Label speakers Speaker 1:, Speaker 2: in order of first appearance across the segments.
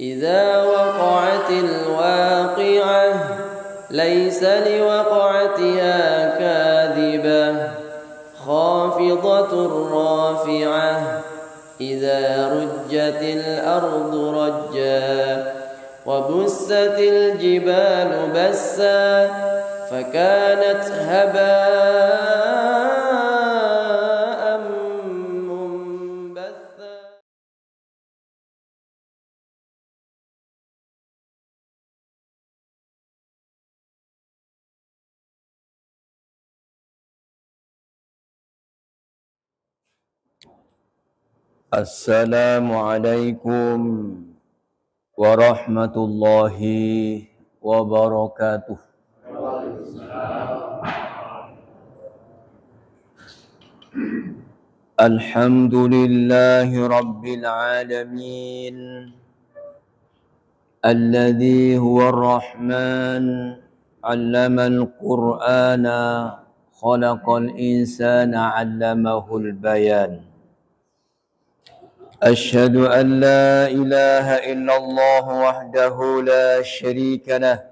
Speaker 1: إذا وقعت الواقعة ليس لوقعتها كاذبة خافضة رافعة إذا رجت الأرض رجا وبست الجبال بسا فكانت هباء منبثا.
Speaker 2: Assalamualaikum warahmatullahi wabarakatuh. Alhamdulillahi rabbil alamin alladzi huwa ar-rahman 'allamal qur'ana khalaqal insana 'allamahul bayan. أشهد أن لا إله إلا الله وحده لا شريك له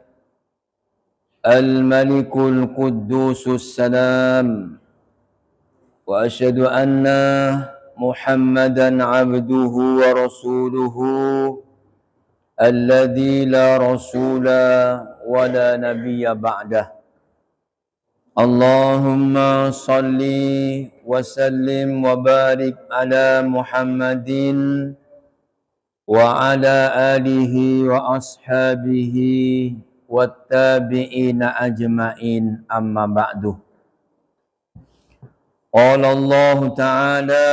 Speaker 2: الملك القدوس السلام وأشهد أن محمدا عبده ورسوله الذي لا رسول ولا نبي بعده. Allahumma salli wa sallim wa barik ala Muhammadin wa ala alihi wa ashabihi wa tabi'ina ajma'in amma ba'du. Qala Allah ta'ala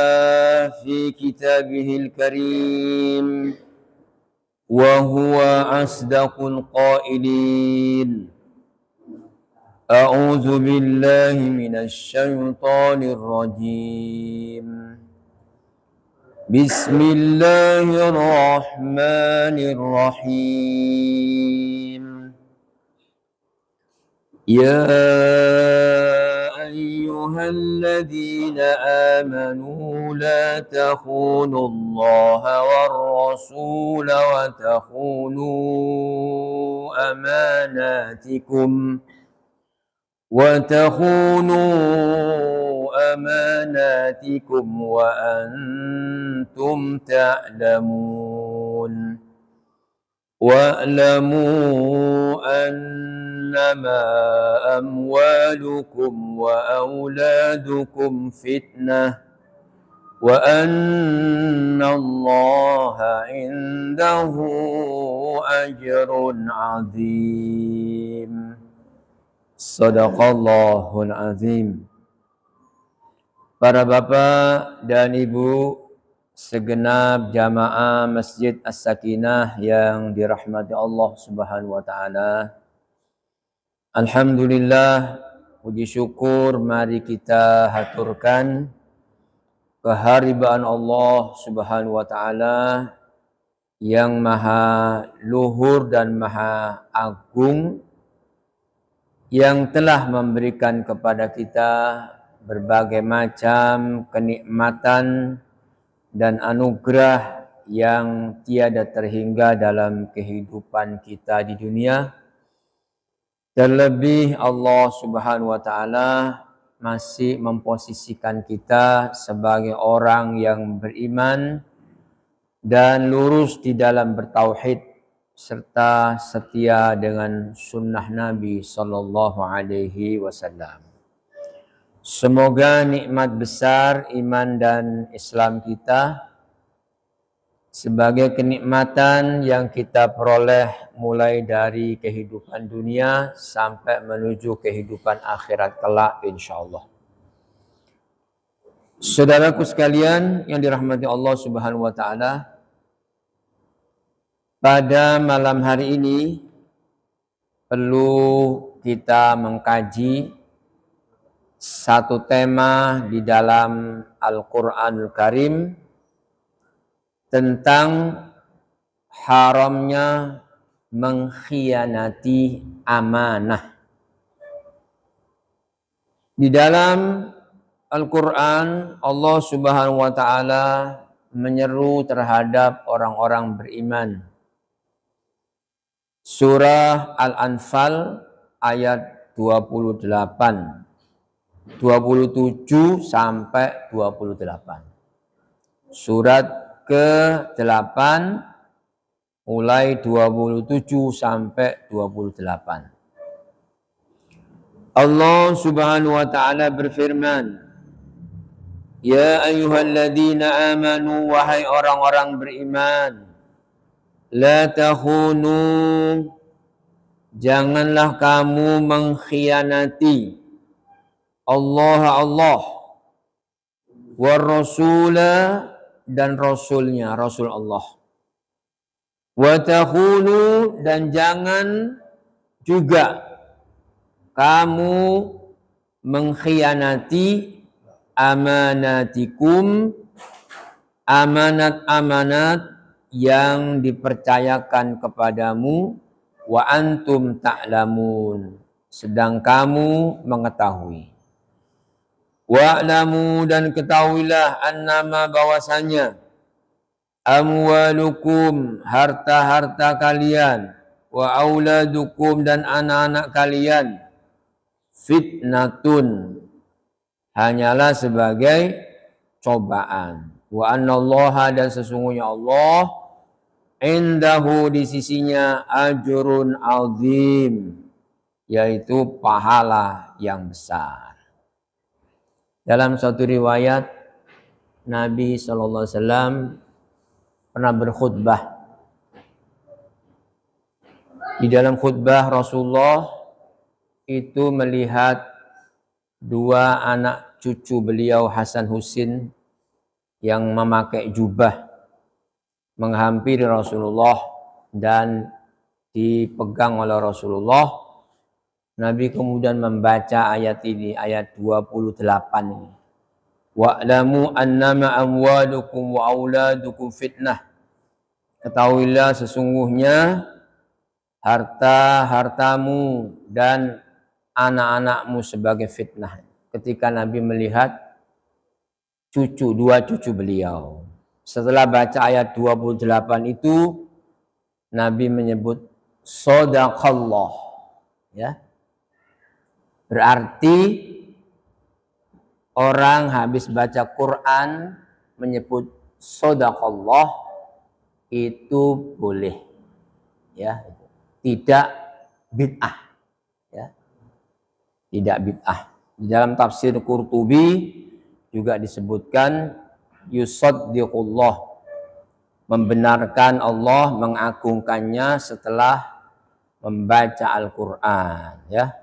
Speaker 2: fi kitabihil karim wa huwa asdaqul qailin. أعوذ بالله من الشيطان الرجيم بسم الله الرحمن الرحيم يا أيها الذين آمنوا لا تخونوا الله والرسول وتخونوا أماناتكم وأنتم تعلمون واعلموا أنما أموالكم وأولادكم فتنة وأن الله عنده أجر عظيم. Sadaqallahul azim. Para bapak dan ibu segenap jamaah Masjid As-Sakinah yang dirahmati Allah Subhanahu wa taala. Alhamdulillah, puji syukur mari kita haturkan kehadiran Allah Subhanahu wa taala yang maha luhur dan maha agung, yang telah memberikan kepada kita berbagai macam kenikmatan dan anugerah yang tiada terhingga dalam kehidupan kita di dunia. Terlebih Allah Subhanahu wa taala masih memposisikan kita sebagai orang yang beriman dan lurus di dalam bertauhid serta setia dengan sunnah Nabi Sallallahu Alaihi Wasallam. Semoga nikmat besar iman dan Islam kita sebagai kenikmatan yang kita peroleh mulai dari kehidupan dunia sampai menuju kehidupan akhirat kelak insyaallah. Saudaraku sekalian yang dirahmati Allah Subhanahu wa taala, pada malam hari ini perlu kita mengkaji satu tema di dalam Al-Quranul Karim tentang haramnya mengkhianati amanah. Di dalam Al-Quran Allah Subhanahu wa taala menyeru terhadap orang-orang beriman Surah Al-Anfal ayat 28, 27 sampai 28. Surat ke-8 mulai 27 sampai 28. Allah Subhanahu wa taala berfirman, Ya ayyuhalladzina amanu, wahai orang-orang beriman, la takhunu, janganlah kamu mengkhianati Allah wa rasula, dan rasulnya, rasul Allah. Wa takhunu, dan jangan juga kamu mengkhianati amanatikum, amanat-amanat yang dipercayakan kepadamu, wa antum ta'lamun, sedang kamu mengetahui. Wa'lamu, dan ketahuilah, annama, bahwasanya, amwalukum, harta-harta kalian, wa auladukum, dan anak-anak kalian, fitnatun, hanyalah sebagai cobaan. Wa annallaha, dan sesungguhnya Allah, indahu, di sisinya, ajrun azim, yaitu pahala yang besar. Dalam suatu riwayat, Nabi SAW pernah berkhutbah. Di dalam khutbah Rasulullah itu melihat dua anak cucu beliau, Hasan Husin, yang memakai jubah menghampiri Rasulullah dan dipegang oleh Rasulullah. Nabi kemudian membaca ayat ini, ayat 28 ini. Wa'lamu annama amwalukum wa auladukum fitnah. Ketahuilah sesungguhnya harta-hartamu dan anak-anakmu sebagai fitnah. Ketika Nabi melihat dua cucu beliau. Setelah baca ayat 28 itu, Nabi menyebut Shadaqallah. Ya. Berarti orang habis baca Quran menyebut Shadaqallah itu boleh. Ya. Tidak bid'ah. Ya. Tidak bid'ah. Di dalam tafsir Qurtubi juga disebutkan yusaddiqullah, membenarkan Allah, mengagungkannya setelah membaca Al-Quran. Ya.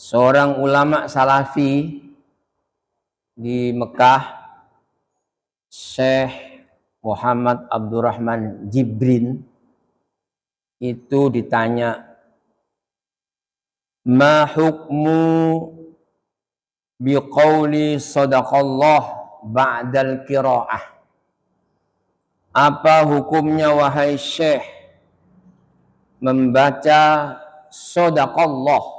Speaker 2: Seorang ulama salafi di Mekah, Syekh Muhammad Abdurrahman Jibrin, itu ditanya, ma hukmu biqauli sadaqallah ba'dal qiraah. Apa hukumnya wahai Syekh membaca sadaqallah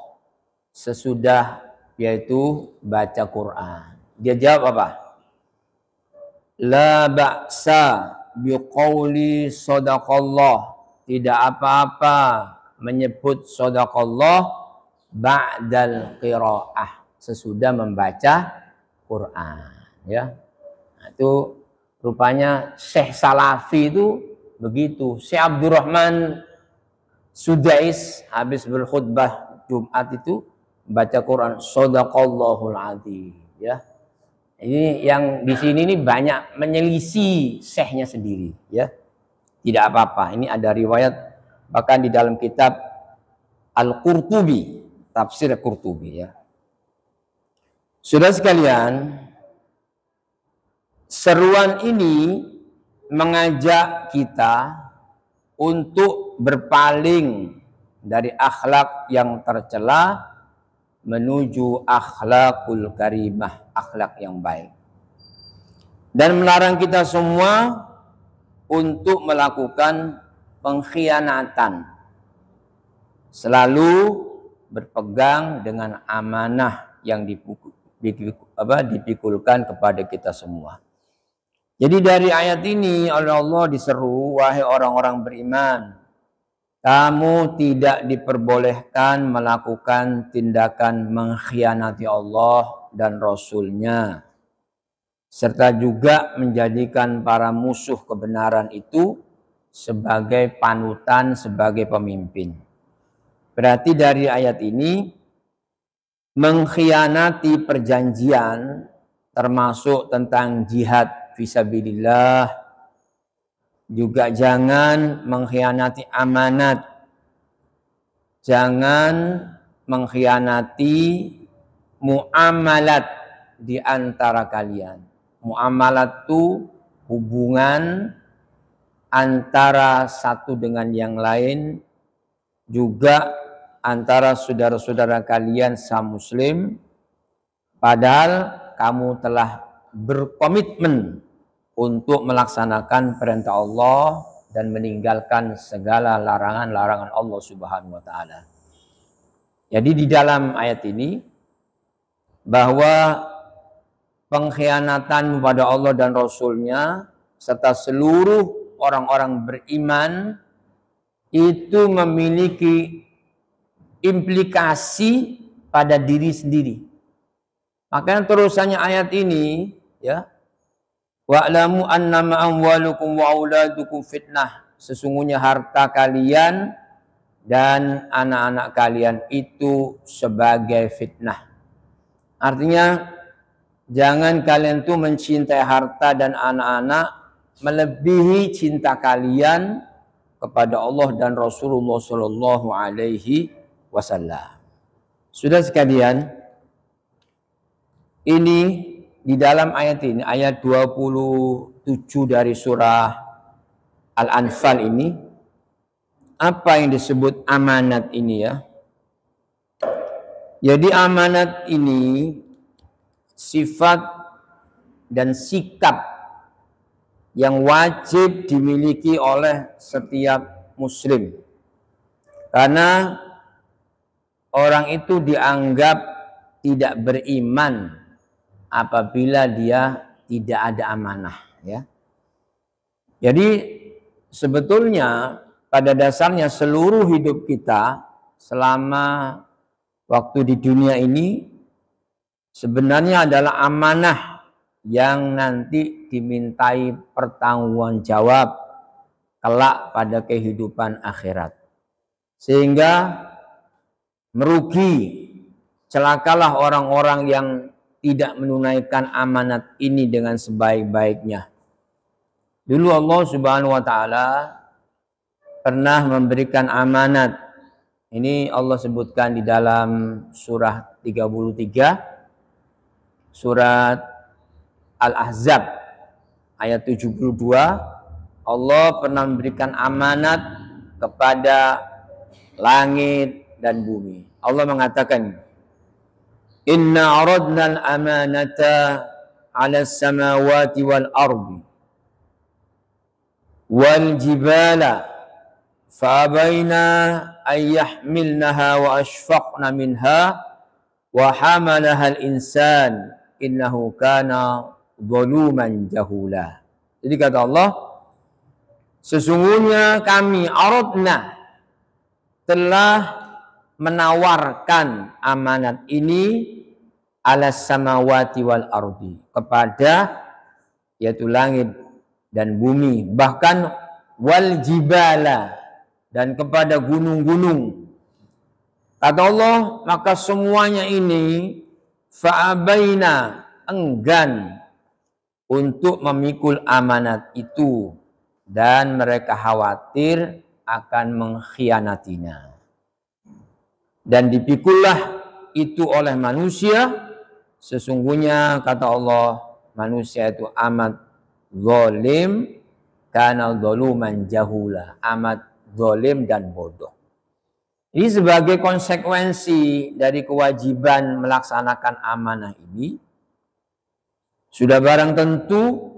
Speaker 2: sesudah yaitu baca Quran? Dia jawab apa? La ba'sa biqauli sadaqallah, tidak apa-apa menyebut sadaqallah ba'dal qiraah, sesudah membaca Quran. Ya. Nah, itu rupanya Syekh Salafi itu begitu. Syekh Abdurrahman Sudais habis berkhutbah Jumat itu baca Quran Shadaqallahul Azim. Ya. Ini yang di sini ini banyak menyelisih syekhnya sendiri. Ya. Tidak apa-apa. Ini ada riwayat bahkan di dalam kitab Al-Qurtubi, tafsir Qurtubi. Ya. Saudara sekalian, seruan ini mengajak kita untuk berpaling dari akhlak yang tercela menuju akhlakul karimah, akhlak yang baik. Dan melarang kita semua untuk melakukan pengkhianatan. Selalu berpegang dengan amanah yang dipikulkan kepada kita semua. Jadi dari ayat ini oleh Allah diseru, wahai orang-orang beriman, kamu tidak diperbolehkan melakukan tindakan mengkhianati Allah dan Rasul-Nya, serta juga menjadikan para musuh kebenaran itu sebagai panutan, sebagai pemimpin. Berarti dari ayat ini, mengkhianati perjanjian termasuk tentang jihad fisabilillah, juga jangan mengkhianati amanat, jangan mengkhianati muamalat di antara kalian. Muamalat itu hubungan antara satu dengan yang lain, juga antara saudara-saudara kalian sama muslim, padahal kamu telah berkomitmen untuk melaksanakan perintah Allah dan meninggalkan segala larangan-larangan Allah Subhanahu wa taala. Jadi di dalam ayat ini bahwa pengkhianatan kepada Allah dan Rasul-Nya serta seluruh orang-orang beriman itu memiliki implikasi pada diri sendiri. Makanya terusannya ayat ini, ya, wa'lamu annama amwalukum wa auladukum fitnah. Sesungguhnya harta kalian dan anak-anak kalian itu sebagai fitnah. Artinya jangan kalian tuh mencintai harta dan anak-anak melebihi cinta kalian kepada Allah dan Rasulullah Shallallahu Alaihi Wasallam. Sudah sekalian, ini di dalam ayat ini, ayat 27 dari surah Al-Anfal ini, apa yang disebut amanat ini ya? Jadi amanat ini sifat dan sikap yang wajib dimiliki oleh setiap muslim. Karena orang itu dianggap tidak beriman apabila dia tidak ada amanah, ya. Jadi sebetulnya pada dasarnya seluruh hidup kita selama waktu di dunia ini sebenarnya adalah amanah yang nanti dimintai pertanggungjawab kelak pada kehidupan akhirat. Sehingga merugi, celakalah orang-orang yang tidak menunaikan amanat ini dengan sebaik-baiknya. Dulu Allah Subhanahu wa taala pernah memberikan amanat. Ini Allah sebutkan di dalam surah 33, surat Al-Ahzab ayat 72. Allah pernah memberikan amanat kepada langit dan bumi. Allah mengatakan, Inna aradna al-amanata ala samawati wal ardi wal jibala fa'abaina an yahmilnaha wa ashfaqna minha wa hamalaha al-insan innahu kana zaluman jahula. Jadi kata Allah, sesungguhnya kami aradna telah menawarkan amanat ini ala samawati wal ardi, kepada yaitu langit dan bumi, bahkan wal jibala, dan kepada gunung-gunung. Kata Allah, maka semuanya ini fa'abaina, enggan untuk memikul amanat itu, dan mereka khawatir akan mengkhianatinya. Dan dipikullah itu oleh manusia. Sesungguhnya kata Allah, manusia itu amat zalim, kana zaluman jahula, amat zalim dan bodoh. Ini sebagai konsekuensi dari kewajiban melaksanakan amanah ini, sudah barang tentu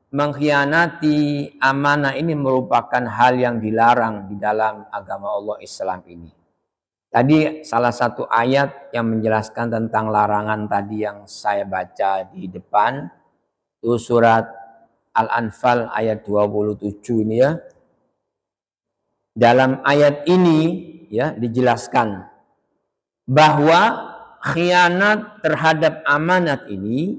Speaker 2: mengkhianati amanah ini merupakan hal yang dilarang di dalam agama Allah Islam ini. Tadi salah satu ayat yang menjelaskan tentang larangan tadi yang saya baca di depan, itu surat Al-Anfal ayat 27 ini ya. Dalam ayat ini ya dijelaskan bahwa khianat terhadap amanat ini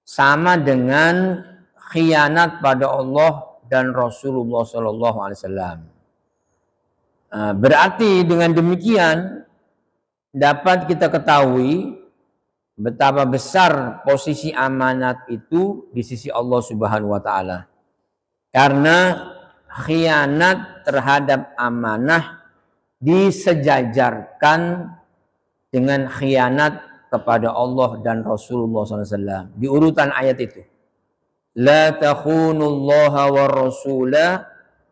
Speaker 2: sama dengan khianat pada Allah dan Rasulullah Shallallahu Alaihi Wasallam. Berarti dengan demikian dapat kita ketahui betapa besar posisi amanat itu di sisi Allah Subhanahu wa taala. Karena khianat terhadap amanah disejajarkan dengan khianat kepada Allah dan Rasulullah SAW. Di urutan ayat itu. La takhunullaha wa rasulah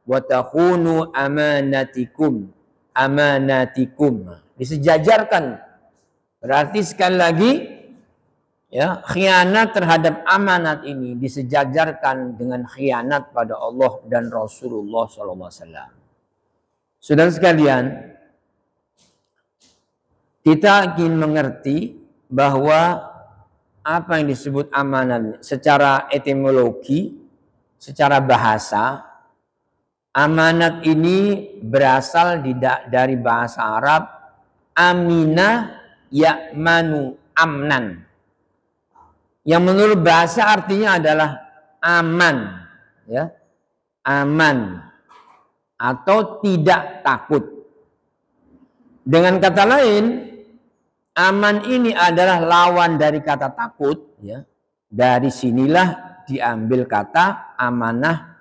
Speaker 2: wa takhunu amanatikum. Disejajarkan. Berarti sekali lagi ya, khianat terhadap amanat ini disejajarkan dengan khianat pada Allah dan Rasulullah SAW. Saudara sekalian, kita ingin mengerti bahwa apa yang disebut amanat secara etimologi, secara bahasa, amanat ini berasal dari bahasa Arab aminah ya'manu amnan. Yang menurut bahasa artinya adalah aman, ya, aman atau tidak takut. Dengan kata lain, aman ini adalah lawan dari kata takut, ya. Dari sinilah diambil kata amanah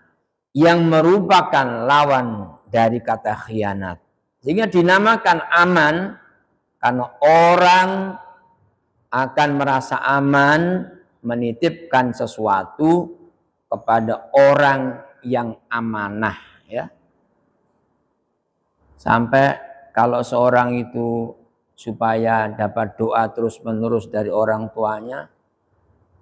Speaker 2: yang merupakan lawan dari kata khianat. Sehingga dinamakan aman karena orang akan merasa aman menitipkan sesuatu kepada orang yang amanah, ya. Sampai kalau seorang itu supaya dapat doa terus-menerus dari orang tuanya,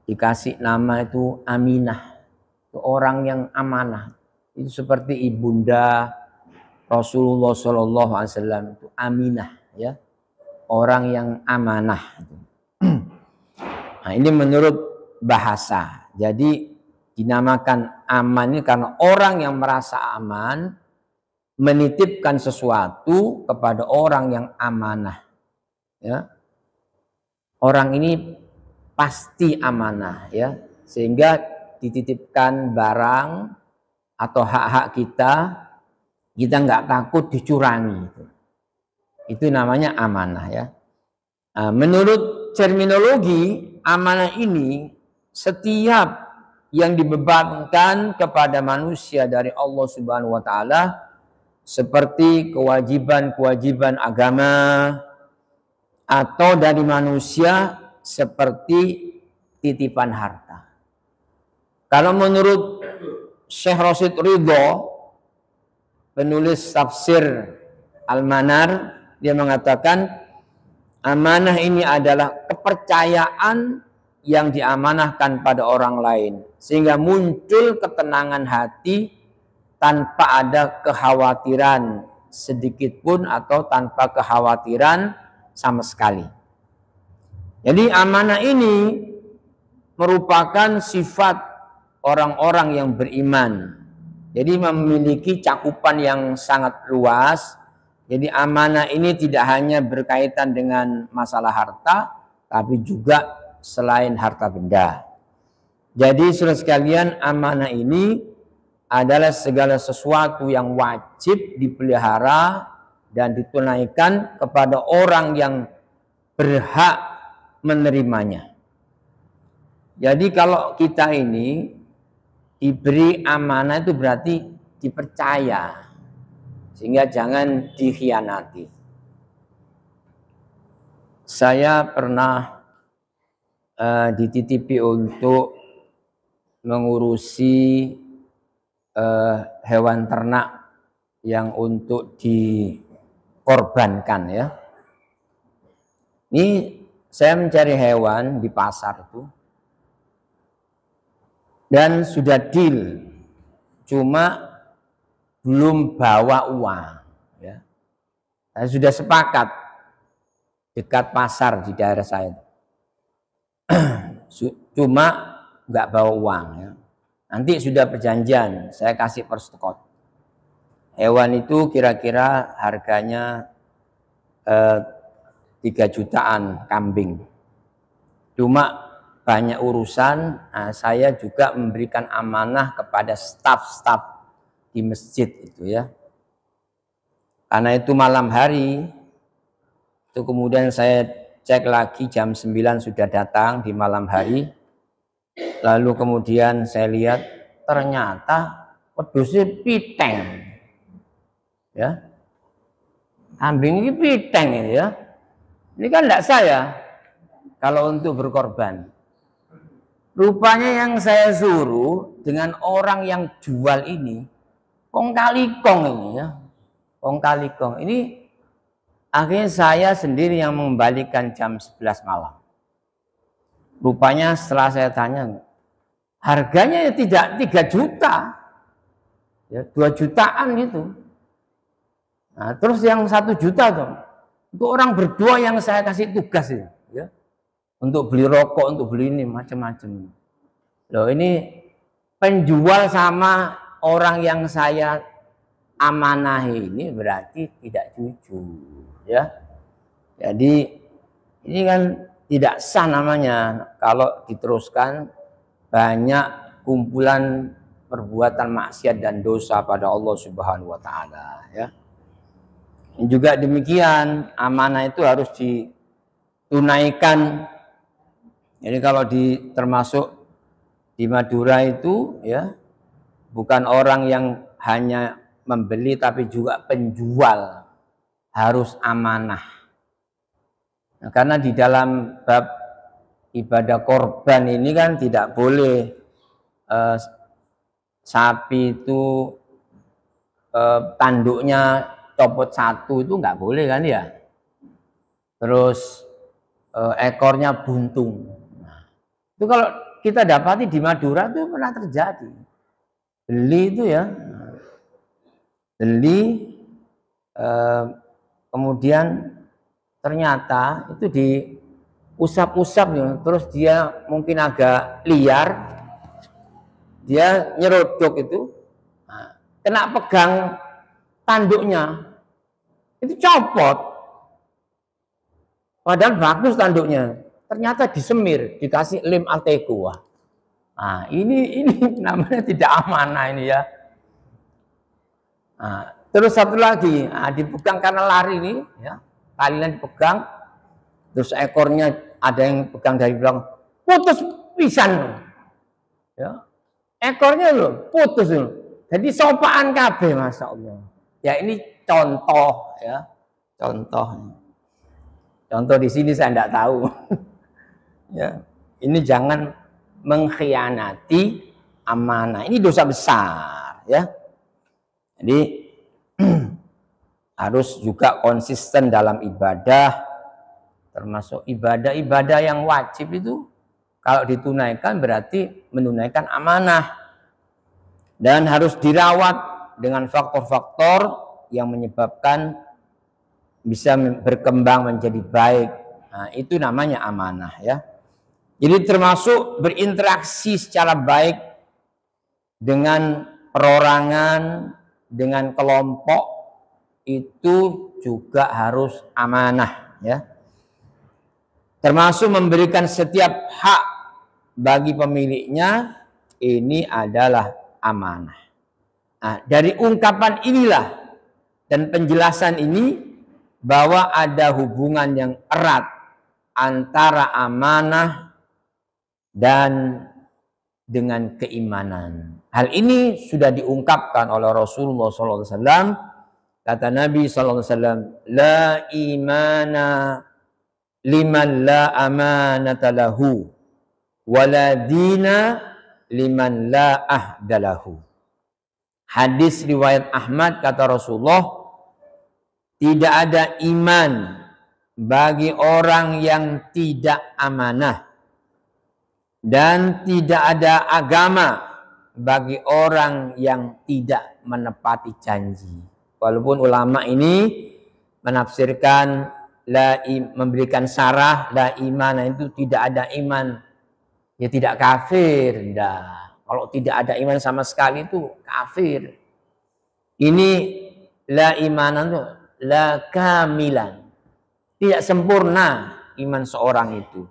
Speaker 2: dikasih nama itu Aminah, itu orang yang amanah. Itu seperti ibunda Rasulullah SAW itu Aminah, ya, orang yang amanah. Nah, ini menurut bahasa. Jadi dinamakan aman ini karena orang yang merasa aman menitipkan sesuatu kepada orang yang amanah. Ya. Orang ini pasti amanah, ya, sehingga dititipkan barang atau hak-hak kita nggak takut dicurangi. Itu namanya amanah, ya. Nah, menurut terminologi amanah ini setiap yang dibebankan kepada manusia dari Allah Subhanahu wa taala seperti kewajiban-kewajiban agama atau dari manusia seperti titipan harta. Kalau menurut Syekh Rasyid Ridho, penulis tafsir Al-Manar, dia mengatakan amanah ini adalah kepercayaan yang diamanahkan pada orang lain sehingga muncul ketenangan hati tanpa ada kekhawatiran sedikit pun atau tanpa kekhawatiran sama sekali. Jadi amanah ini merupakan sifat orang-orang yang beriman. Jadi memiliki cakupan yang sangat luas. Jadi amanah ini tidak hanya berkaitan dengan masalah harta, tapi juga selain harta benda. Jadi saudara sekalian, amanah ini adalah segala sesuatu yang wajib dipelihara dan ditunaikan kepada orang yang berhak menerimanya. Jadi kalau kita ini diberi amanah itu berarti dipercaya, sehingga jangan dikhianati. Saya pernah dititipi untuk mengurusi hewan ternak yang untuk dikorbankan, ya. Ini saya mencari hewan di pasar itu dan sudah deal, cuma belum bawa uang, ya. Saya sudah sepakat dekat pasar di daerah saya, cuma nggak bawa uang, ya. Nanti sudah perjanjian, saya kasih persekot. Hewan itu kira-kira harganya 3 jutaan kambing. Cuma banyak urusan, saya juga memberikan amanah kepada staf-staf di masjid itu ya. Karena itu malam hari, itu kemudian saya cek lagi jam 9 sudah datang di malam hari. Lalu kemudian saya lihat ternyata wedhusnya piteng. Ya. Kambing ini piteng ini ya. Ini kan tidak saya kalau untuk berkorban. Rupanya yang saya suruh dengan orang yang jual ini kong kali kong ini ya. Kong kali kong. Ini akhirnya saya sendiri yang mengembalikan jam 11 malam. Rupanya setelah saya tanya, harganya ya tidak 3 juta. Ya, 2 jutaan gitu. Nah, terus yang 1 juta tuh untuk orang berdua yang saya kasih tugas itu, ya. Untuk beli rokok, untuk beli ini macam-macam. Loh, ini penjual sama orang yang saya amanahi ini berarti tidak jujur, ya. Jadi ini kan tidak sah namanya kalau diteruskan banyak kumpulan perbuatan maksiat dan dosa pada Allah Subhanahu wa taala, ya. Juga demikian, amanah itu harus ditunaikan. Jadi kalau termasuk di Madura itu ya, bukan orang yang hanya membeli tapi juga penjual harus amanah. Nah, karena di dalam bab ibadah korban ini kan tidak boleh sapi itu tanduknya copot 1 itu nggak boleh kan ya. Terus ekornya buntung. Nah, itu kalau kita dapati di Madura itu pernah terjadi. Beli itu ya, beli kemudian ternyata itu diusap-usap ya, terus dia mungkin agak liar, dia nyerodok itu, nah, kena pegang tanduknya, itu copot. Padahal bagus tanduknya, ternyata disemir, dikasih lem Alteco. Nah, ini namanya tidak amanah ini ya. Nah, terus satu lagi, dipegang karena lari ini, ya, kalian dipegang, terus ekornya ada yang pegang dari belakang, putus pisan, ya, ekornya loh putus loh, jadi sopaan kabeh, masya Allah. Ya ini contoh ya, contoh di sini saya tidak tahu. Ya, ini jangan mengkhianati amanah, ini dosa besar ya. Jadi harus juga konsisten dalam ibadah, termasuk ibadah-ibadah yang wajib itu kalau ditunaikan berarti menunaikan amanah dan harus dirawat dengan faktor-faktor yang menyebabkan bisa berkembang menjadi baik. Nah, itu namanya amanah ya. Jadi termasuk berinteraksi secara baik dengan perorangan, dengan kelompok, itu juga harus amanah ya. Termasuk memberikan setiap hak bagi pemiliknya, ini adalah amanah. Nah, dari ungkapan inilah dan penjelasan ini bahwa ada hubungan yang erat antara amanah dan dengan keimanan. Hal ini sudah diungkapkan oleh Rasulullah SAW. Kata Nabi SAW, la imana liman la amanata lahu, wala dina liman la ahdalahu. Hadis riwayat Ahmad, kata Rasulullah, tidak ada iman bagi orang yang tidak amanah dan tidak ada agama bagi orang yang tidak menepati janji. Walaupun ulama ini menafsirkan memberikan syarah la iman itu tidak ada iman, ya tidak kafir, enggak. Kalau tidak ada iman sama sekali itu kafir. Ini la imanan itu la kamilan. Tidak sempurna iman seorang itu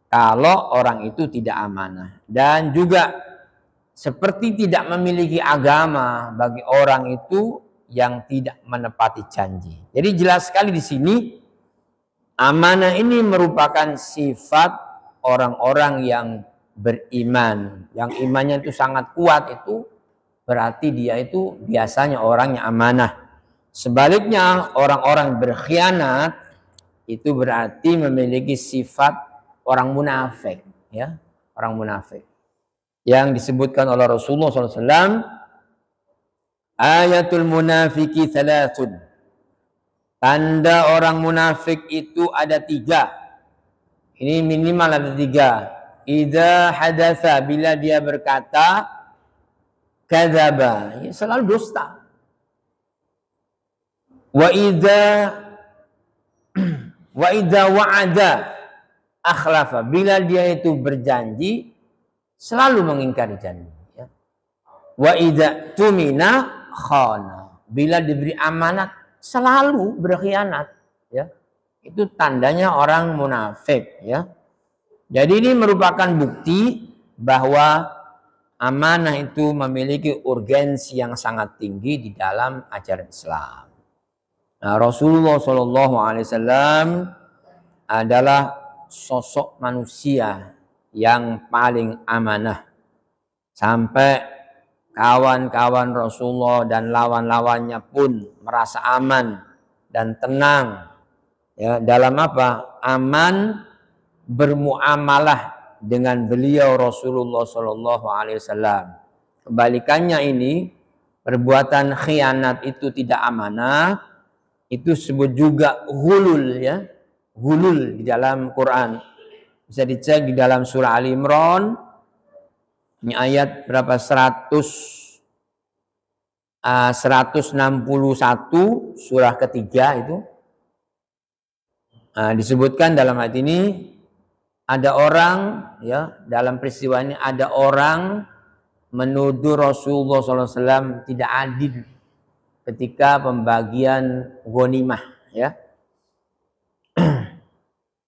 Speaker 2: kalau orang itu tidak amanah. Dan juga seperti tidak memiliki agama bagi orang itu yang tidak menepati janji. Jadi jelas sekali di sini amanah ini merupakan sifat orang-orang yang beriman. Yang imannya itu sangat kuat, itu berarti dia itu biasanya orang yang amanah. Sebaliknya orang-orang berkhianat itu berarti memiliki sifat orang munafik, ya, orang munafik. Yang disebutkan oleh Rasulullah SAW, ayatul munafiki thalathun. Tanda orang munafik itu ada 3. Ini minimal ada 3. Idza hadatsa, bila dia berkata, kadzaba, ya, selalu dusta. Wa idza wa'ada akhlafa, bila dia itu berjanji selalu mengingkari janji, ya. Wa idza tumina khana, bila diberi amanat selalu berkhianat, ya. Itu tandanya orang munafik, ya. Jadi ini merupakan bukti bahwa amanah itu memiliki urgensi yang sangat tinggi di dalam ajaran Islam. Nah, Rasulullah SAW adalah sosok manusia yang paling amanah. Sampai kawan-kawan Rasulullah dan lawan-lawannya pun merasa aman dan tenang. Ya, dalam apa? Aman bermuamalah dengan beliau Rasulullah SAW. Kebalikannya ini, perbuatan khianat itu tidak amanah, itu disebut juga ghulul, ya. Ghulul di dalam Quran. Bisa dicek di dalam surah Ali Imran. Ini ayat berapa? 161 surah ketiga itu. Nah, disebutkan dalam ayat ini ada orang, ya, dalam peristiwa ini ada orang menuduh Rasulullah SAW tidak adil ketika pembagian ghanimah, ya.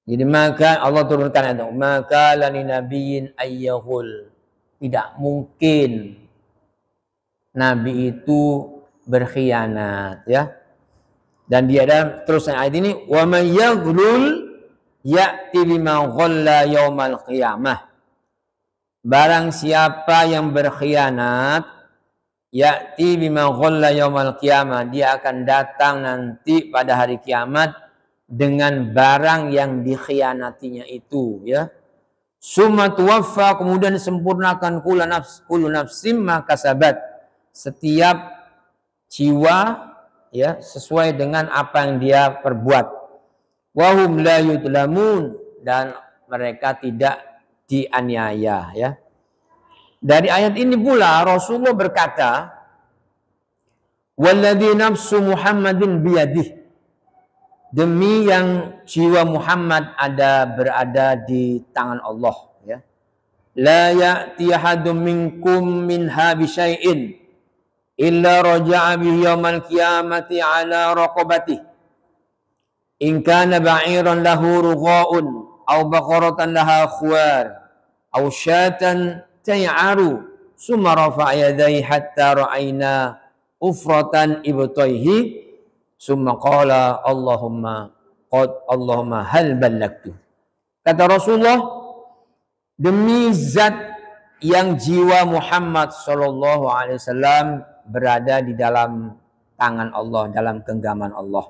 Speaker 2: Jadi maka Allah turunkan itu, maka lani nabiyyin ayyahul, tidak mungkin nabi itu berkhianat, ya. Dan dia ada terus ayat ini, wa may yaghlul ya'ti bima ghalla yaumal qiyamah. Barang siapa yang berkhianat, ya'ti bima ghalla yaumal qiyamah, dia akan datang nanti pada hari kiamat dengan barang yang dikhianatinya itu, ya. Summa tuwaffa, kemudian disempurnakan kullu nafsim ma kasabat, setiap jiwa, ya, sesuai dengan apa yang dia perbuat. Wahum la yudlamun, dan mereka tidak dianiaya, ya. Dari ayat ini pula Rasulullah berkata, walladzi nafsu Muhammadin biyadih, demi yang jiwa Muhammad berada di tangan Allah, ya. La ya'ti ahadum minkum minha bi syai'in illa raja'a bihi yaumal qiyamati ala raqabatihi. In kana ba'iran lahu rugha'un aw baqaratan laha khuwar aw syatan tay'aru summa rafa'a yadayhi hatta ra'ayna ufratan ibtayhi summa qala Allahumma hal ballagtu. Kata Rasulullah, demi zat yang jiwa Muhammad SAW berada di dalam tangan Allah, dalam genggaman Allah,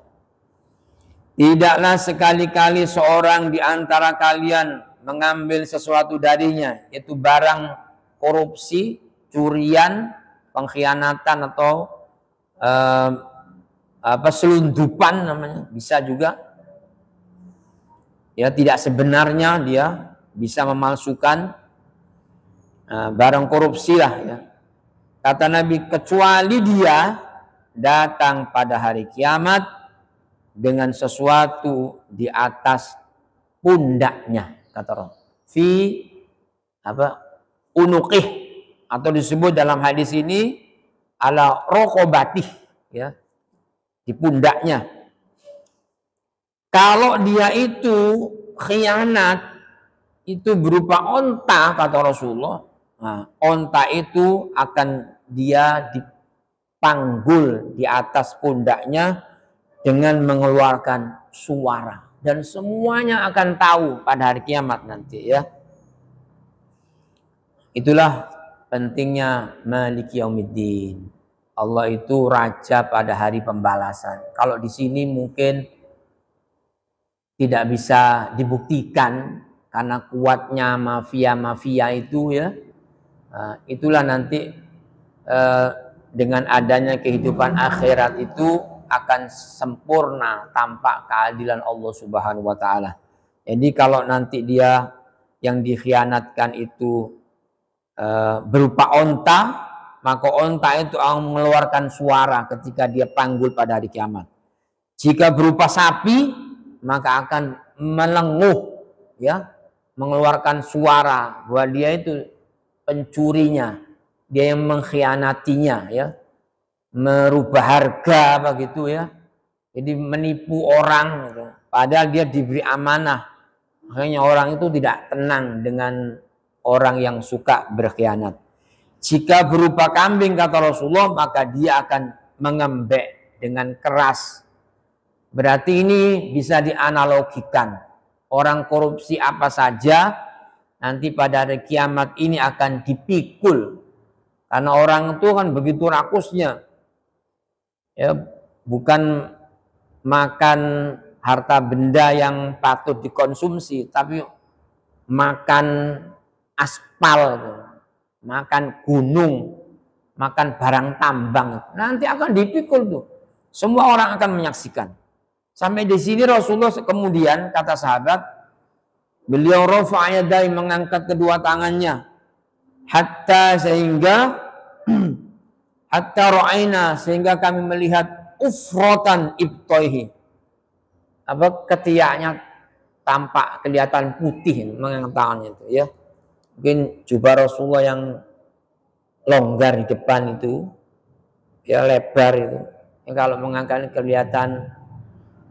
Speaker 2: tidaklah sekali-kali seorang di antara kalian mengambil sesuatu darinya, yaitu barang korupsi, curian, pengkhianatan, atau selundupan namanya, bisa juga. Ya, tidak sebenarnya dia bisa memalsukan barang korupsi lah, ya. Kata Nabi, kecuali dia datang pada hari kiamat dengan sesuatu di atas pundaknya, kata Rasul. Fi unuqih, atau disebut dalam hadis ini ala raqabatih, ya. di pundaknya. Kalau dia itu khianat, itu berupa onta, kata Rasulullah. Nah, onta itu akan dia dipanggul di atas pundaknya dengan mengeluarkan suara. Dan semuanya akan tahu pada hari kiamat nanti ya. Itulah pentingnya Maliki Yaumiddin. Allah itu raja pada hari pembalasan. Kalau di sini mungkin tidak bisa dibuktikan karena kuatnya mafia-mafia itu ya. Nah, itulah nanti dengan adanya kehidupan akhirat itu akan sempurna tampak keadilan Allah Subhanahu wa taala. Jadi kalau nanti dia yang dikhianatkan itu berupa onta, maka onta itu akan mengeluarkan suara ketika dia panggul pada hari kiamat. Jika berupa sapi, maka akan melenguh ya, mengeluarkan suara bahwa dia itu pencurinya, dia yang mengkhianatinya ya. Merubah harga begitu ya, jadi menipu orang gitu. Padahal dia diberi amanah. Makanya orang itu tidak tenang dengan orang yang suka berkhianat. Jika berupa kambing kata Rasulullah, maka dia akan mengembek dengan keras. Berarti ini bisa dianalogikan, orang korupsi apa saja nanti pada hari kiamat ini akan dipikul, karena orang itu kan begitu rakusnya. Ya, bukan makan harta benda yang patut dikonsumsi, tapi makan aspal, makan gunung, makan barang tambang. Nanti akan dipikul tuh. Semua orang akan menyaksikan. Sampai di sini Rasulullah kemudian kata sahabat, beliau rafa'a yadai, mengangkat kedua tangannya, hatta sehingga hatta ra'aina, sehingga kami melihat ufrotan ibtoihi, apa ketiaknya tampak kelihatan putih mengangkat tangannya itu ya. Mungkin jubah Rasulullah yang longgar di depan itu ya, lebar itu ya, kalau mengangkat kelihatan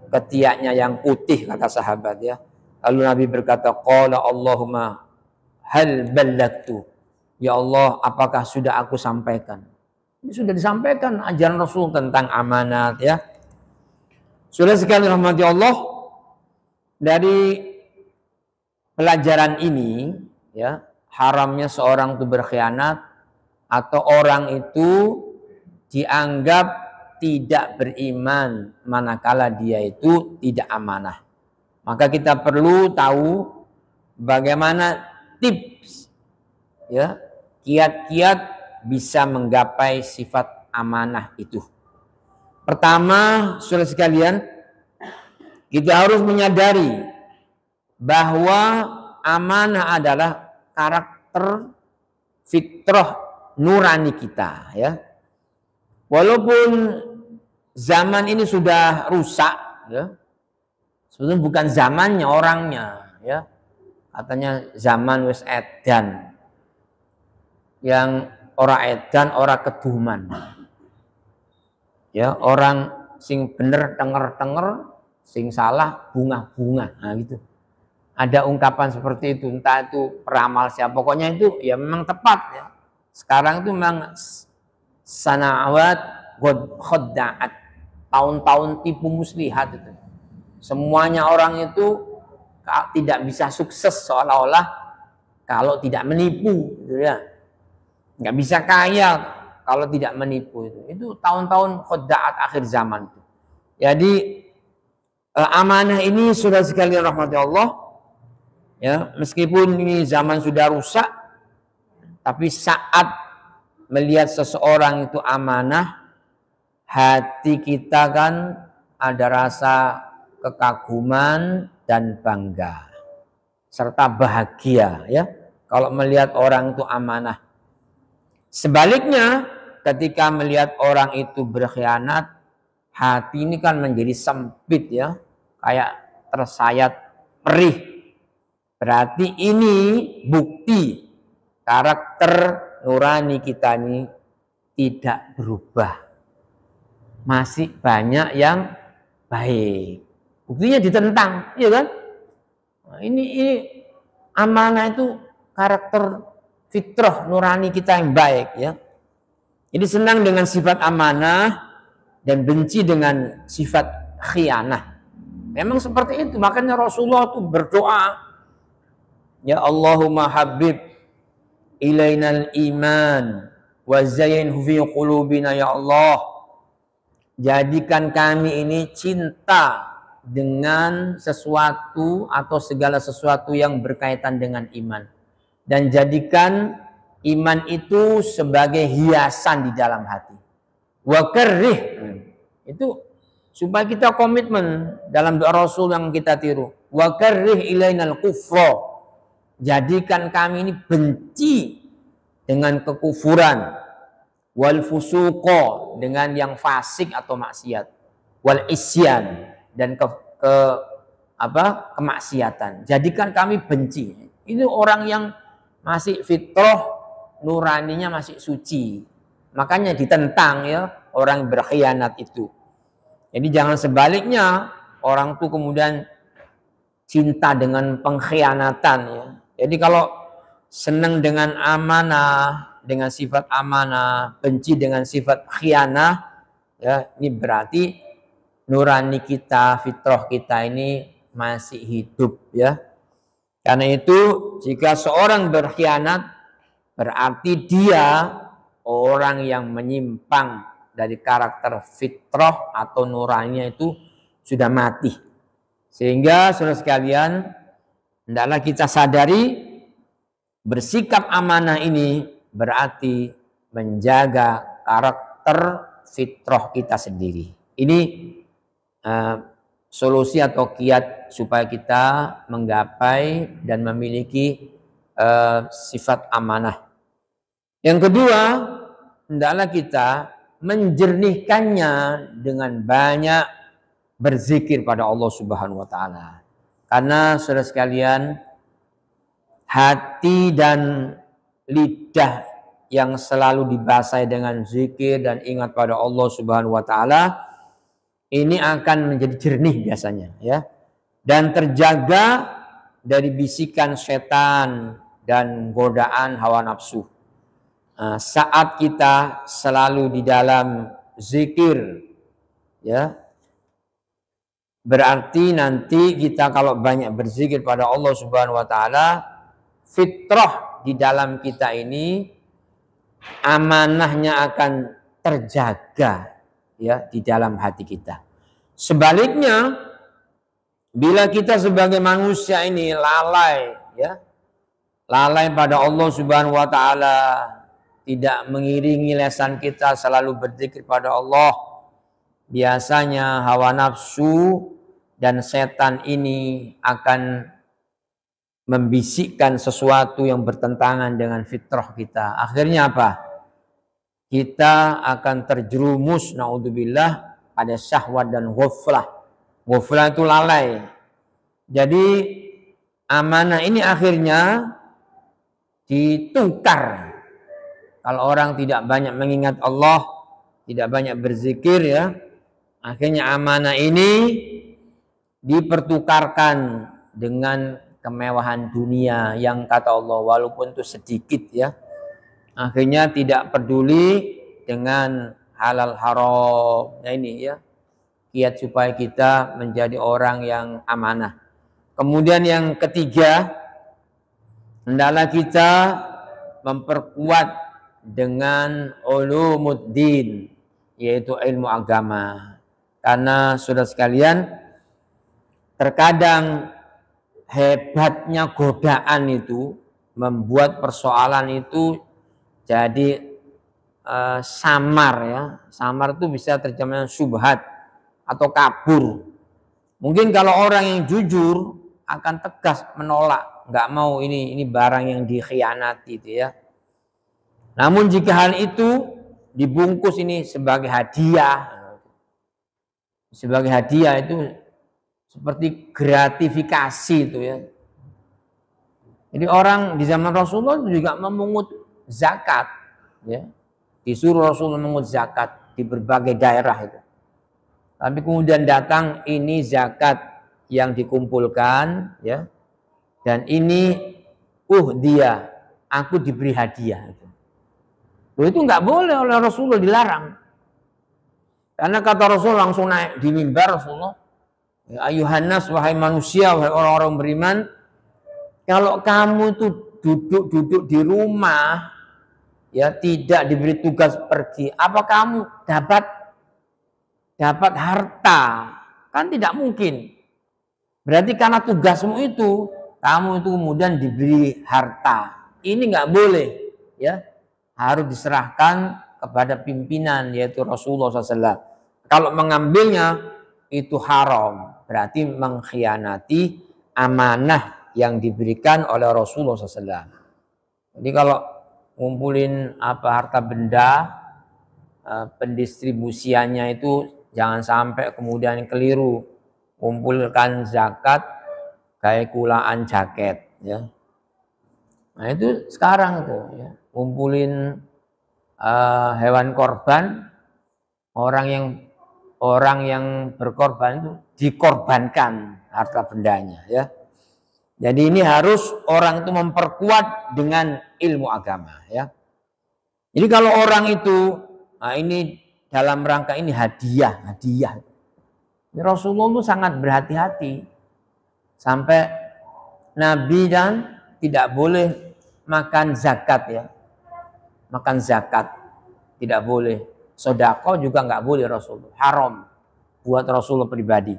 Speaker 2: ketiaknya yang putih kata sahabat ya. Lalu Nabi berkata, qala Allahumma hal ballagtu, ya Allah apakah sudah aku sampaikan? Ini sudah disampaikan ajaran Rasul tentang amanat ya. Sudah sekali rahmati Allah, dari pelajaran ini ya, haramnya seorang itu berkhianat atau orang itu dianggap tidak beriman manakala dia itu tidak amanah. Maka kita perlu tahu bagaimana tips ya, kiat-kiat bisa menggapai sifat amanah itu. Pertama, saudara sekalian, kita harus menyadari bahwa amanah adalah karakter fitrah nurani kita ya. Walaupun zaman ini sudah rusak ya, sebetulnya bukan zamannya, orangnya ya. Katanya zaman wis edan, yang ora edan ora keduman ya, orang sing bener tenger-tenger, sing salah bunga-bunga. Nah gitu, ada ungkapan seperti itu, entah itu peramal siapa, pokoknya itu ya memang tepat ya. Sekarang itu memang sanawat khadda'at, tahun-tahun tipu muslihat itu. Semuanya orang itu tidak bisa sukses seolah-olah kalau tidak menipu gitu ya. Nggak bisa kaya kalau tidak menipu itu tahun-tahun khadda'at akhir zaman itu. Jadi amanah ini sudah sekalian rahmati Allah ya, meskipun ini zaman sudah rusak, tapi saat melihat seseorang itu amanah, hati kita kan ada rasa kekaguman dan bangga serta bahagia ya kalau melihat orang itu amanah. Sebaliknya, ketika melihat orang itu berkhianat, hati ini kan menjadi sempit ya, kayak tersayat perih. Berarti ini bukti karakter nurani kita ini tidak berubah. masih banyak yang baik. Buktinya ditentang, iya kan? Nah, ini amanah itu karakter fitrah nurani kita yang baik, ya. Jadi senang dengan sifat amanah dan benci dengan sifat khianah. Memang seperti itu, makanya Rasulullah itu berdoa, ya Allahumma habib ilainal iman wa zayyinhu fi qulubina, ya Allah, jadikan kami ini cinta dengan sesuatu atau segala sesuatu yang berkaitan dengan iman, dan jadikan iman itu sebagai hiasan di dalam hati. Wa karrih, itu supaya kita komitmen dalam doa Rasul yang kita tiru. Wa karrih ilainal kufra, jadikan kami ini benci dengan kekufuran, wal fusuqa, dengan yang fasik atau maksiat, wal isyan, dan kemaksiatan. Jadikan kami benci. Ini orang yang masih fitrah nuraninya masih suci. Makanya ditentang, ya, orang berkhianat itu. Jadi jangan sebaliknya, orang tuh kemudian cinta dengan pengkhianatan, ya. Jadi kalau senang dengan amanah, dengan sifat amanah, benci dengan sifat khianah, ya, ini berarti nurani kita, fitrah kita ini masih hidup, ya. Karena itu jika seorang berkhianat berarti dia orang yang menyimpang dari karakter fitrah atau nuraninya itu sudah mati. Sehingga saudara sekalian, hendaklah kita sadari bersikap amanah ini berarti menjaga karakter fitrah kita sendiri. Ini solusi atau kiat supaya kita menggapai dan memiliki sifat amanah. Yang kedua, hendaklah kita menjernihkannya dengan banyak berzikir pada Allah Subhanahu wa taala. Karena saudara sekalian, hati dan lidah yang selalu dibasahi dengan zikir dan ingat pada Allah Subhanahu wa taala ini akan menjadi jernih biasanya, ya, dan terjaga dari bisikan setan dan godaan hawa nafsu. Saat kita selalu di dalam zikir, ya, berarti nanti kita kalau banyak berzikir pada Allah Subhanahu wa taala, fitrah di dalam kita ini amanahnya akan terjaga, ya, di dalam hati kita. Sebaliknya, bila kita sebagai manusia ini lalai, ya, lalai pada Allah Subhanahu wa taala, tidak mengiringi lisan kita selalu berzikir pada Allah, biasanya hawa nafsu dan setan ini akan membisikkan sesuatu yang bertentangan dengan fitrah kita. Akhirnya apa? Kita akan terjerumus, naudzubillah, pada syahwat dan ghaflah. Ghaflah itu lalai. Jadi amanah ini akhirnya ditukar. Kalau orang tidak banyak mengingat Allah, tidak banyak berzikir, ya, akhirnya amanah ini dipertukarkan dengan kemewahan dunia yang kata Allah walaupun itu sedikit, ya. Akhirnya tidak peduli dengan halal haram. Nah ini, ya, kiat supaya kita menjadi orang yang amanah. Kemudian yang ketiga, hendaklah kita memperkuat dengan ulumuddin, yaitu ilmu agama. Karena saudara sekalian, terkadang hebatnya godaan itu membuat persoalan itu jadi samar, ya. Samar itu bisa terjemahkan syubhat atau kabur. Mungkin kalau orang yang jujur akan tegas menolak, nggak mau ini barang yang dikhianati itu, ya. Namun jika hal itu dibungkus ini sebagai hadiah, sebagai hadiah itu seperti gratifikasi itu, ya. Jadi orang di zaman Rasulullah juga memungut zakat, ya. Disuruh Rasulullah memungut zakat di berbagai daerah itu. Tapi kemudian datang ini zakat yang dikumpulkan, ya. Dan ini dia aku diberi hadiah. Itu nggak boleh oleh Rasulullah, dilarang. Karena kata Rasul langsung naik di mimbar Rasulullah, ya ayuhan nas, wahai manusia, wahai orang-orang beriman, kalau kamu itu duduk-duduk di rumah, ya tidak diberi tugas pergi, apa kamu dapat harta? Kan tidak mungkin. Berarti karena tugasmu itu, kamu itu kemudian diberi harta. Ini nggak boleh, ya. Harus diserahkan kepada pimpinan, yaitu Rasulullah SAW. Kalau mengambilnya itu haram, berarti mengkhianati amanah yang diberikan oleh Rasulullah SAW. Jadi kalau ngumpulin harta benda, pendistribusiannya itu jangan sampai kemudian keliru, kumpulkan zakat kayak kulaan jaket, ya. Nah itu sekarang tuh, ya, kumpulin hewan korban, orang yang berkorban itu dikorbankan harta bendanya, ya. Jadi ini harus orang itu memperkuat dengan ilmu agama, ya. Jadi kalau orang itu, ini dalam rangka ini hadiah. Ini Rasulullah itu sangat berhati-hati sampai Nabi dan tidak boleh makan zakat, ya. Makan zakat tidak boleh. Sedekah juga nggak boleh Rasulullah. Haram buat Rasulullah pribadi.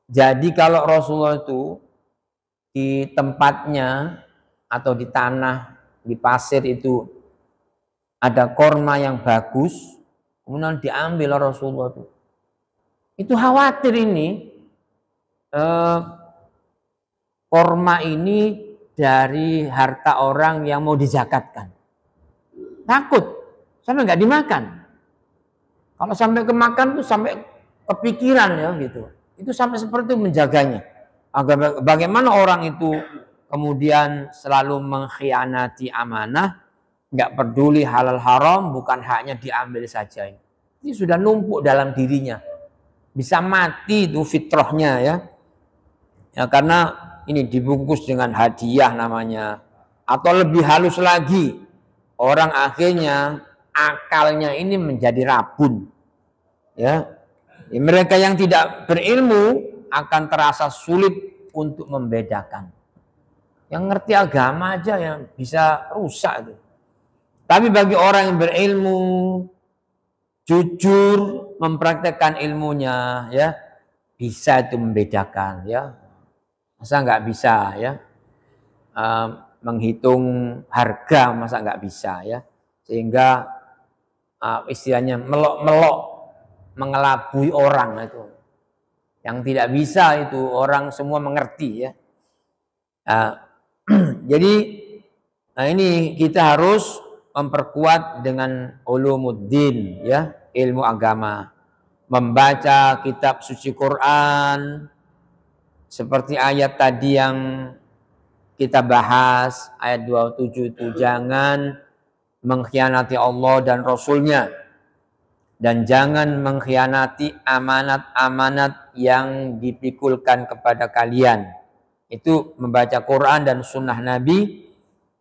Speaker 2: Jadi kalau Rasulullah itu di tempatnya atau di tanah, di pasir itu ada korma yang bagus, kemudian diambil Rasulullah itu. Itu khawatir ini korma ini dari harta orang yang mau dizakatkan. Takut sampai nggak dimakan. Kalau sampai kemakan tuh sampai kepikiran, ya gitu. Itu sampai seperti itu menjaganya. Agar bagaimana orang itu kemudian selalu mengkhianati amanah, nggak peduli halal haram, bukan haknya diambil saja. Ini sudah numpuk dalam dirinya. Bisa mati itu fitrahnya, ya. Ya karena ini dibungkus dengan hadiah namanya. Atau lebih halus lagi, orang akhirnya akalnya ini menjadi rabun, ya. Mereka yang tidak berilmu akan terasa sulit untuk membedakan. Yang ngerti agama aja yang bisa rusak itu. Tapi bagi orang yang berilmu, jujur mempraktekkan ilmunya, ya bisa itu membedakan, ya. Masa nggak bisa, ya, menghitung harga, masa nggak bisa, ya. Sehingga istilahnya melok-melok, mengelabui orang itu. Yang tidak bisa itu orang semua mengerti, ya. Jadi ini kita harus memperkuat dengan ulumuddin, ya, ilmu agama. Membaca kitab suci Quran seperti ayat tadi yang kita bahas, ayat 27 itu, jangan mengkhianati Allah dan Rasulnya, dan jangan mengkhianati amanat-amanat yang dipikulkan kepada kalian. Itu membaca Quran dan sunnah Nabi,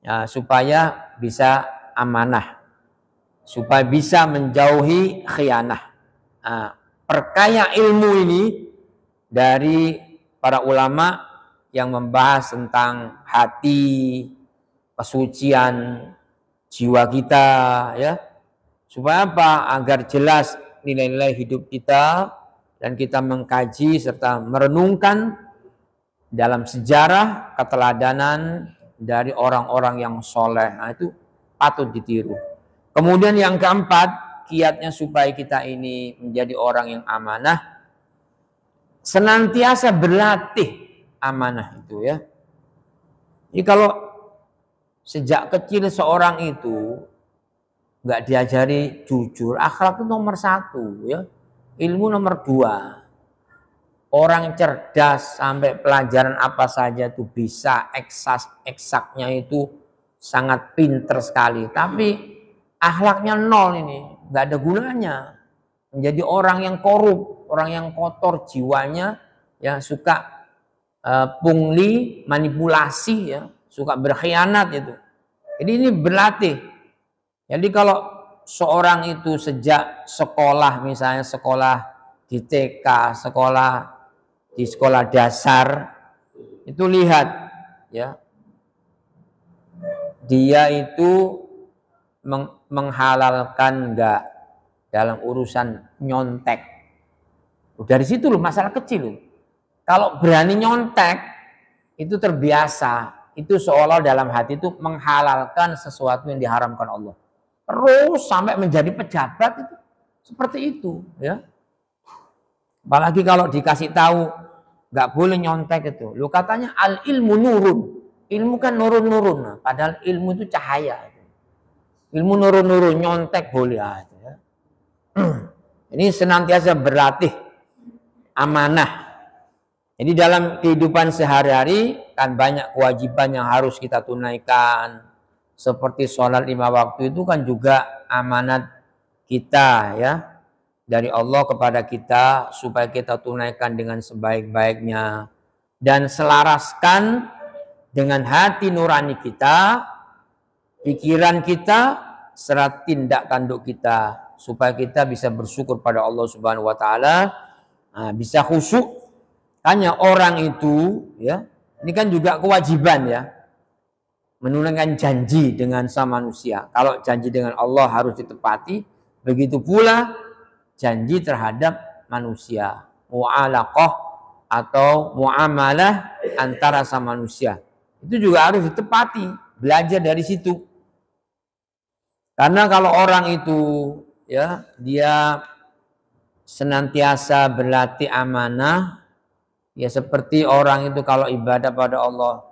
Speaker 2: ya, supaya bisa amanah, supaya bisa menjauhi khianah. Perkaya ilmu ini dari para ulama yang membahas tentang hati, kesucian jiwa kita, ya. Supaya apa? Agar jelas nilai-nilai hidup kita dan kita mengkaji serta merenungkan dalam sejarah keteladanan dari orang-orang yang soleh. Nah, itu patut ditiru. Kemudian yang keempat, kiatnya supaya kita ini menjadi orang yang amanah, senantiasa berlatih amanah itu, ya. Jadi kalau sejak kecil seorang itu nggak diajari jujur, akhlak itu nomor 1, ya. Ilmu nomor 2. Orang cerdas sampai pelajaran apa saja itu bisa, eksaknya itu sangat pinter sekali. Tapi akhlaknya 0 ini, nggak ada gunanya. menjadi orang yang korup, orang yang kotor jiwanya, ya suka pungli, manipulasi, ya suka berkhianat itu. Jadi ini berlatih. Jadi kalau seorang itu sejak sekolah, misalnya sekolah di TK, sekolah di sekolah dasar, itu lihat ya, dia itu menghalalkan enggak dalam urusan nyontek. Dari situ loh masalah kecil loh. Kalau berani nyontek itu terbiasa, itu seolah dalam hati itu menghalalkan sesuatu yang diharamkan Allah. Terus sampai menjadi pejabat itu seperti itu, ya. Apalagi kalau dikasih tahu nggak boleh nyontek itu. Lu katanya al ilmu nurun. Ilmu kan nurun-nurun, padahal ilmu itu cahaya. Ilmu nurun-nurun, nyontek boleh aja. Ya. Ini senantiasa berlatih amanah. Jadi dalam kehidupan sehari-hari kan banyak kewajiban yang harus kita tunaikan. Seperti sholat 5 waktu itu kan juga amanat kita ya. Dari Allah kepada kita supaya kita tunaikan dengan sebaik-baiknya. Dan selaraskan dengan hati nurani kita, pikiran kita, serta tindak tanduk kita. Supaya kita bisa bersyukur pada Allah Subhanahu wa Ta'ala, bisa khusyuk. Hanya orang itu, ya, ini kan juga kewajiban ya, menunaikan janji dengan sama manusia. Kalau janji dengan Allah harus ditepati, begitu pula janji terhadap manusia. Mu'alaqah atau muamalah antara sama manusia. Itu juga harus ditepati, belajar dari situ. Karena kalau orang itu ya, dia senantiasa berlatih amanah, ya seperti orang itu kalau ibadah pada Allah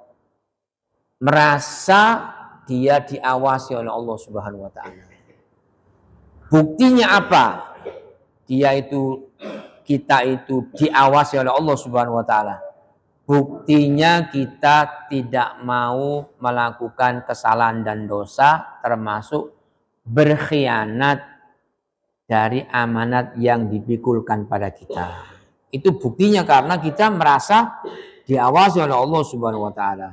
Speaker 2: merasa dia diawasi oleh Allah Subhanahu wa Ta'ala. Buktinya apa? Kita itu diawasi oleh Allah Subhanahu wa Ta'ala. Buktinya kita tidak mau melakukan kesalahan dan dosa, termasuk berkhianat dari amanat yang dipikulkan pada kita. Itu buktinya karena kita merasa diawasi oleh Allah Subhanahu wa Ta'ala.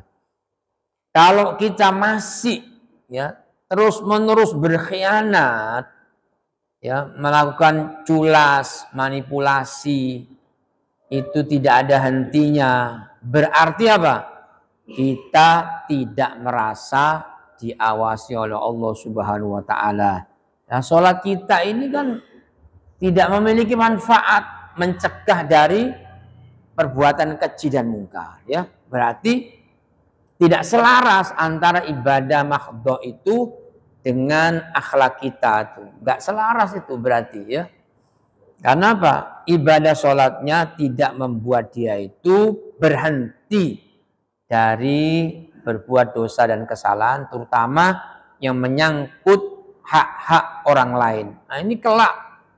Speaker 2: Kalau kita masih ya terus-menerus berkhianat, ya melakukan culas, manipulasi, itu tidak ada hentinya. Berarti apa? Kita tidak merasa diawasi oleh Allah Subhanahu wa Ta'ala. Nah, sholat kita ini kan tidak memiliki manfaat, mencegah dari perbuatan keji dan mungkar, ya. Berarti tidak selaras antara ibadah mahdhah itu dengan akhlak kita tuh. Enggak selaras itu berarti ya. Karena apa? Ibadah sholatnya tidak membuat dia itu berhenti dari berbuat dosa dan kesalahan, terutama yang menyangkut hak-hak orang lain. Nah, ini kelak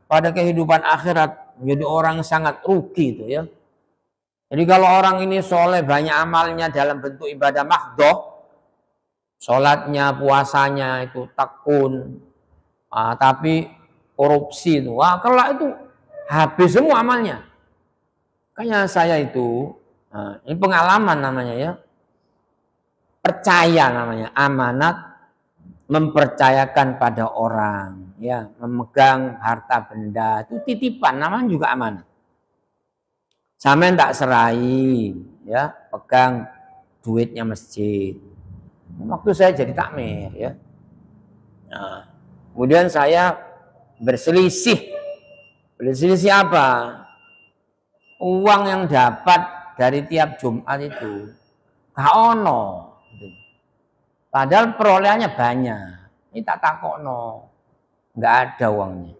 Speaker 2: pada kehidupan akhirat menjadi orang sangat rugi itu ya. Jadi kalau orang ini soleh, banyak amalnya dalam bentuk ibadah mahdhah, sholatnya, puasanya itu tekun, tapi korupsi itu, wah kelak itu habis semua amalnya. Kayaknya saya itu, ini pengalaman namanya ya, percaya namanya, amanat, mempercayakan pada orang, ya, memegang harta benda itu titipan, namanya juga amanat. Sampean tak serai, ya, pegang duitnya masjid. Waktu saya jadi takmir, ya. Nah, kemudian saya berselisih. Berselisih apa? Uang yang dapat dari tiap Jumat itu gak ono. Padahal perolehannya banyak. Ini tak takokno, nggak ada uangnya.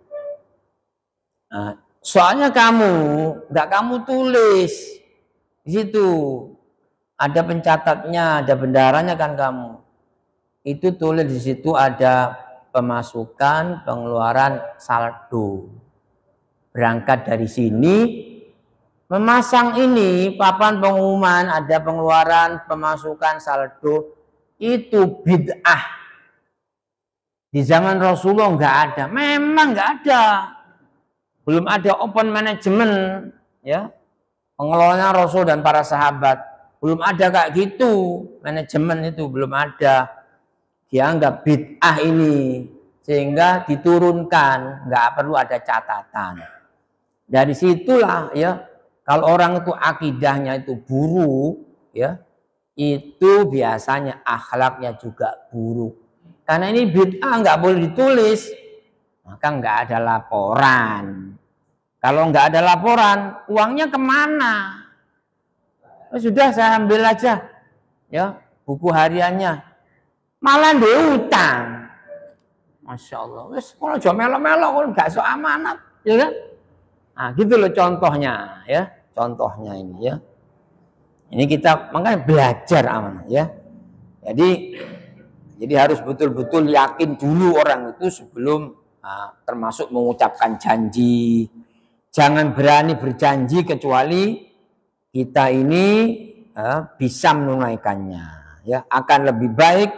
Speaker 2: Nah, soalnya nggak kamu tulis di situ, ada pencatatnya, ada bendarannya kan kamu. Itu tulis di situ ada pemasukan, pengeluaran, saldo. Berangkat dari sini, memasang ini papan pengumuman, ada pengeluaran, pemasukan, saldo. Itu bid'ah. Di zaman Rasulullah nggak ada, memang nggak ada. belum ada open management, ya, pengelolanya Rasul dan para sahabat, belum ada kayak gitu, manajemen itu belum ada, dianggap bid'ah ini, sehingga diturunkan, nggak perlu ada catatan. Dari situlah, ya, kalau orang itu akidahnya itu buruk, ya, itu biasanya akhlaknya juga buruk. Karena ini bid'ah nggak boleh ditulis, maka nggak ada laporan. Kalau nggak ada laporan, uangnya kemana? Sudah saya ambil aja, ya, buku hariannya, malah diutang. Masya Allah, wes kalau jauh melo-melo nggak so amanat, ya kan? Nah, gitu loh contohnya, ya, contohnya ini, ya. Ini kita makanya belajar amanat, ya. Jadi harus betul-betul yakin dulu orang itu sebelum termasuk mengucapkan janji. Jangan berani berjanji kecuali kita ini bisa menunaikannya. Ya, akan lebih baik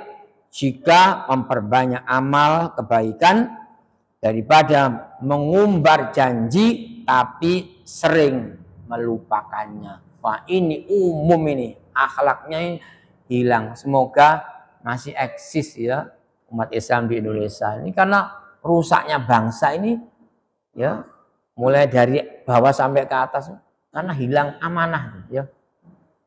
Speaker 2: jika memperbanyak amal kebaikan daripada mengumbar janji tapi sering melupakannya. Wah, ini umum ini, akhlaknya hilang. Semoga masih eksis, ya, umat Islam di Indonesia ini, karena rusaknya bangsa ini, ya, mulai dari bawah sampai ke atas karena hilang amanah, ya.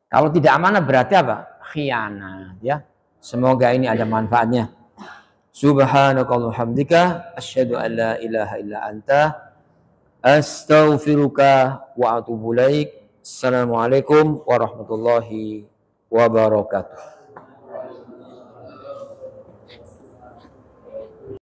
Speaker 2: Kalau tidak amanah berarti apa? Khianat, ya. Semoga ini ada manfaatnya. Subhanakallahumma hamdika asyhadu an la ilaha illa anta astaghfiruka wa atubu ilaik. Assalamualaikum warahmatullahi wabarakatuh.